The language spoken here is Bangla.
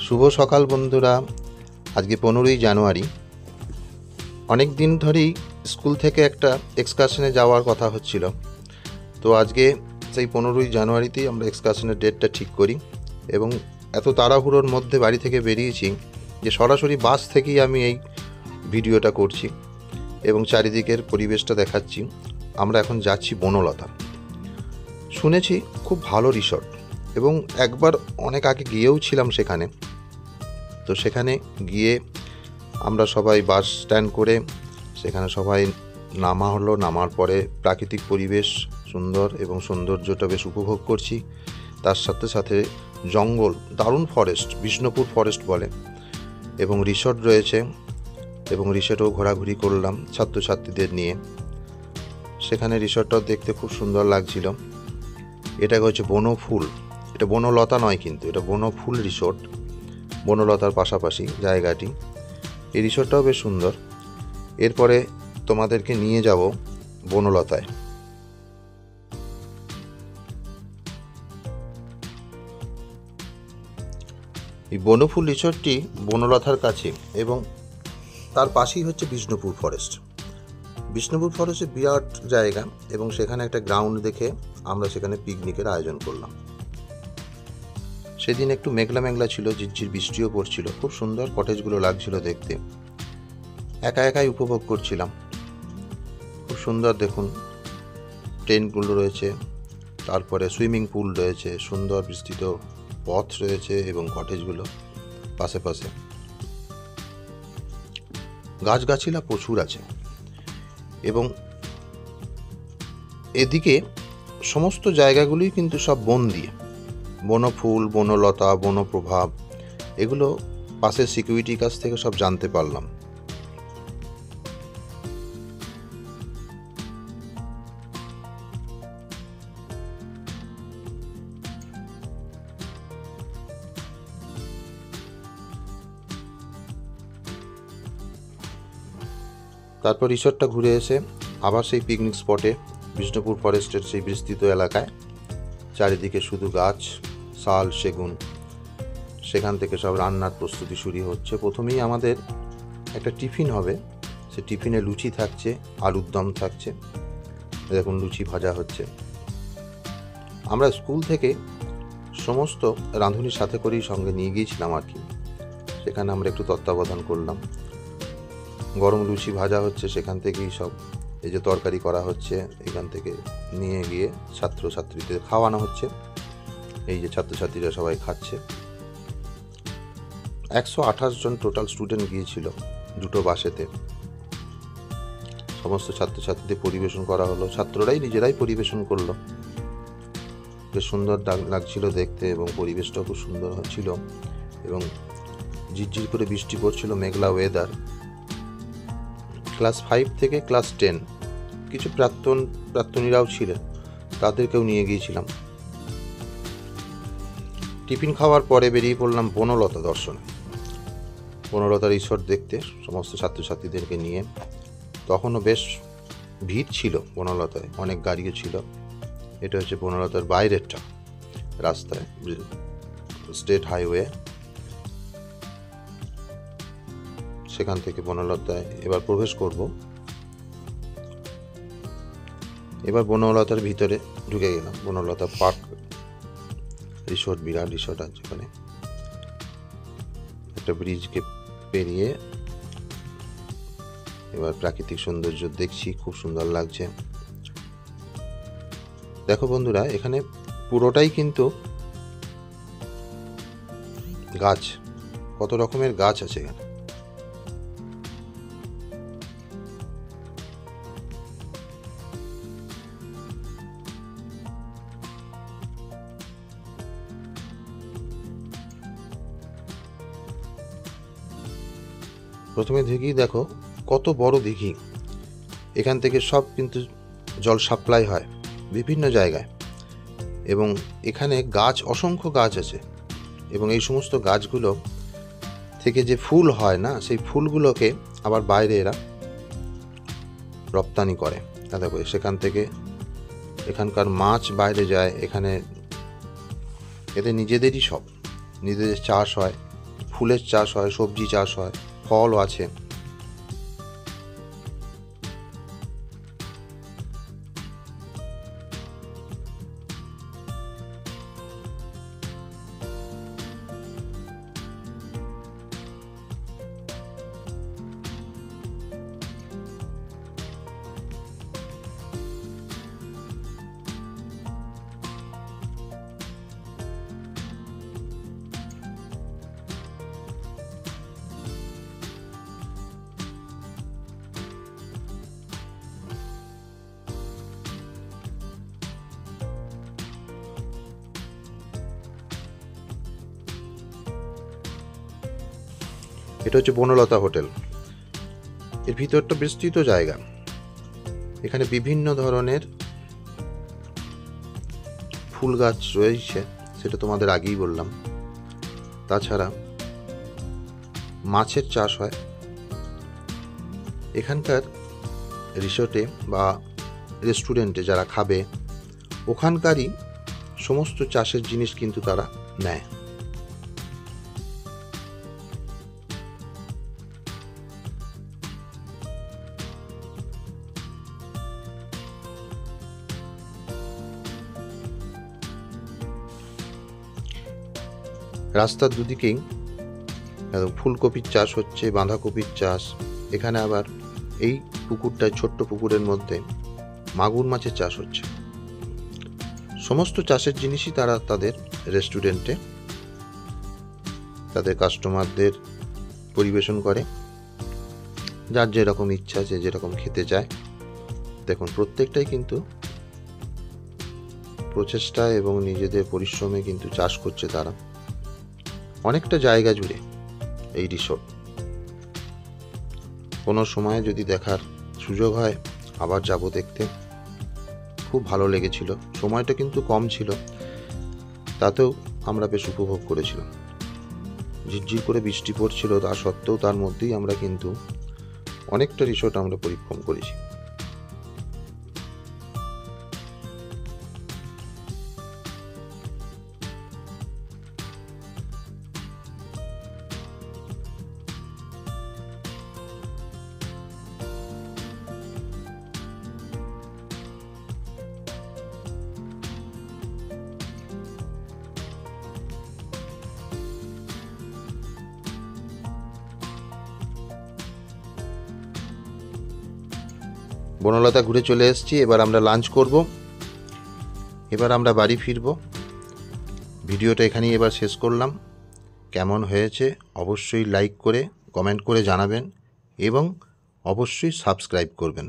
শুভ সকাল বন্ধুরা। আজকে 15ই জানুয়ারি। অনেক দিন ধরেই স্কুল থেকে একটা এক্সকারশনে যাওয়ার কথা হচ্ছিল, তো আজকে সেই 15ই জানুয়ারিতেই আমরা এক্সকারশনের ডেটটা ঠিক করি এবং এত তাড়াহুড়োর মধ্যে বাড়ি থেকে বেরিয়েছি যে সরাসরি বাস থেকেই আমি এই ভিডিওটা করছি এবং চারিদিকের পরিবেশটা দেখাচ্ছি। আমরা এখন যাচ্ছি বনলতা। শুনেছি খুব ভালো রিসর্ট এবং একবার অনেক আগে গিয়েও ছিলাম সেখানে। তো সেখানে গিয়ে আমরা সবাই বাস স্ট্যান্ড করে সেখানে সবাই নামার পরে প্রাকৃতিক পরিবেশ সুন্দর এবং সৌন্দর্যটা বেশ উপভোগ করছি। তার সাথে সাথে জঙ্গল, দারুণ ফরেস্ট, বিষ্ণুপুর ফরেস্ট বলে, এবং রিসর্ট রয়েছে এবং রিসর্টেও ঘোরাঘুরি করলাম ছাত্রছাত্রীদের নিয়ে। সেখানে রিসর্টটাও দেখতে খুব সুন্দর লাগছিল। এটা হচ্ছে বনফুল, এটা বনলতা নয় কিন্তু, এটা বনফুল রিসর্ট, বনলতার পাশাপাশি জায়গাটি। এই রিসর্টটাও বেশ সুন্দর। এরপরে তোমাদেরকে নিয়ে যাব বনলতায়। এই বনফুল রিসর্টটি বনলতার কাছে এবং তার পাশেই হচ্ছে বিষ্ণুপুর ফরেস্ট। বিষ্ণুপুর ফরেস্টে বিরাট জায়গা এবং সেখানে একটা গ্রাউন্ড দেখে আমরা সেখানে পিকনিকের আয়োজন করলাম। সেদিন একটু মেঘলা মেঘলা ছিল, ঝিরঝির বৃষ্টিও পড়ছিল। খুব সুন্দর কটেজগুলো লাগছিল দেখতে, একা একাই উপভোগ করছিলাম। খুব সুন্দর, দেখুন টেন্টগুলো রয়েছে, তারপরে সুইমিং পুল রয়েছে, সুন্দর বিস্তৃত পথ রয়েছে এবং কটেজগুলো পাশে পাশে। গাছগাছিলা প্রচুর আছে এবং এদিকে সমস্ত জায়গাগুলোই কিন্তু সব বন দিয়ে, বনফুল, বনলতা, বনপ্রভাব, এগুলো পাশের সিকিউরিটির কাছ থেকে সব জানতে পারলাম। তারপর রিসর্টটা ঘুরে এসে আবার সেই পিকনিক স্পটে, বিষ্ণুপুর ফরেস্টের সেই বিস্তৃত এলাকায়, চারিদিকে শুধু গাছ, শাল, সেগুন। সেখান থেকে সব রান্নার প্রস্তুতি শুরু হচ্ছে। প্রথমেই আমাদের একটা টিফিন হবে, সে টিফিনে লুচি থাকছে, আলুর দম থাকছে, দেখুন লুচি ভাজা হচ্ছে। আমরা স্কুল থেকে সমস্ত রাঁধুনির সাথে করেই সঙ্গে নিয়ে গিয়েছিলাম আর কি। সেখানে আমরা একটু তত্ত্বাবধান করলাম। গরম লুচি ভাজা হচ্ছে, সেখান থেকেই সব এই যে তরকারি করা হচ্ছে, এখান থেকে নিয়ে গিয়ে ছাত্রছাত্রীদের খাওয়ানো হচ্ছে। এই যে ছাত্রছাত্রীরা সবাই খাচ্ছে। 128 জন টোটাল স্টুডেন্ট গিয়েছিল দুটো বাসেতে। সমস্ত ছাত্রছাত্রীদের পরিবেশন করা হলো, ছাত্ররাই নিজেরাই পরিবেশন করলো। বেশ সুন্দর লাগছিল দেখতে এবং পরিবেশটাও খুব সুন্দর হচ্ছিল এবং ঝিরঝির করে বৃষ্টি পড়ছিল, মেঘলা ওয়েদার। ক্লাস 5 থেকে ক্লাস 10 কিছু প্রাক্তনীরাও ছিলেন, তাদেরকেও নিয়ে গিয়েছিলাম। টিফিন খাওয়ার পরে বেরিয়ে পড়লাম বনলতা দর্শনে, বনলতা রিসর্ট দেখতে সমস্ত ছাত্রছাত্রীদেরকে নিয়ে। তখনও বেশ ভিড় ছিল বনলতায়, অনেক গাড়িও ছিল। এটা হচ্ছে বনলতার বাইরেরটা রাস্তায়, স্টেট হাইওয়ে। সেখান থেকে বনলতায় এবার প্রবেশ করব। এবার বনলতার ভিতরে ঢুকে গেলাম। বনলতা পার্ক রিসর্ট, বিরাট রিসর্ট আছে ওখানে। একটা ব্রিজকে পেরিয়ে এবার প্রাকৃতিক সৌন্দর্য দেখছি, খুব সুন্দর লাগছে। দেখো বন্ধুরা, এখানে পুরোটাই কিন্তু গাছ, কত রকমের গাছ আছে এখানে। প্রথমে দিঘি দেখো, কত বড় দিঘি। এখান থেকে সব কিন্তু জল সাপ্লাই হয় বিভিন্ন জায়গায় এবং এখানে গাছ, অসংখ্য গাছ আছে এবং এই সমস্ত গাছগুলো থেকে যে ফুল হয় না, সেই ফুলগুলোকে আবার বাইরে এরা রপ্তানি করে। দেখো সেখান থেকে এখানকার মাছ বাইরে যায়, এখানে এদের নিজেদেরই সব, নিজেদের চাষ হয় ফুলের চাষ হয়, সবজি চাষ হয়, ফলও আছে। এটা হচ্ছে বনলতা হোটেল। এর ভিতরটা বিস্তৃত জায়গা। এখানে বিভিন্ন ধরনের ফুল গাছ রয়েছে, সেটা তোমাদের আগেই বললাম। তাছাড়া মাছের চাষ হয়। এখানকার রিসোর্টে বা রেস্টুরেন্টে যারা খাবে, ওখানকারই সমস্ত চাষের জিনিস কিন্তু তারা নেয়। রাস্তার দুদিকেই ফুলকপির চাষ হচ্ছে, বাঁধাকপির চাষ। এখানে আবার এই পুকুরটায়, ছোট্ট পুকুরের মধ্যে মাগুর মাছের চাষ হচ্ছে। সমস্ত চাষের জিনিসই তারা তাদের রেস্টুরেন্টে তাদের কাস্টমারদের পরিবেশন করে। যার যেরকম ইচ্ছা, যে যেরকম খেতে চায়। দেখুন, প্রত্যেকটাই কিন্তু প্রচেষ্টা এবং নিজেদের পরিশ্রমে কিন্তু চাষ করছে তারা। অনেকটা জায়গা জুড়ে এই রিসোর্ট। কোনো সময় যদি দেখার সুযোগ হয় আবার যাব দেখতে। খুব ভালো লেগেছিল। সময়টা কিন্তু কম ছিল, তাতেও আমরা বেশ উপভোগ করেছিলাম। ঝিরঝির করে বৃষ্টি পড়ছিল, তা সত্ত্বেও তার মধ্যেই আমরা কিন্তু অনেকটা রিসোর্ট আমরা পরিক্রম করেছি। বনলতা ঘুরে চলে এসেছি। এবার আমরা লাঞ্চ করব, এবার আমরা বাড়ি ফিরব। ভিডিওটা এখানেই এবার শেষ করলাম। কেমন হয়েছে অবশ্যই লাইক করে কমেন্ট করে জানাবেন এবং অবশ্যই সাবস্ক্রাইব করবেন।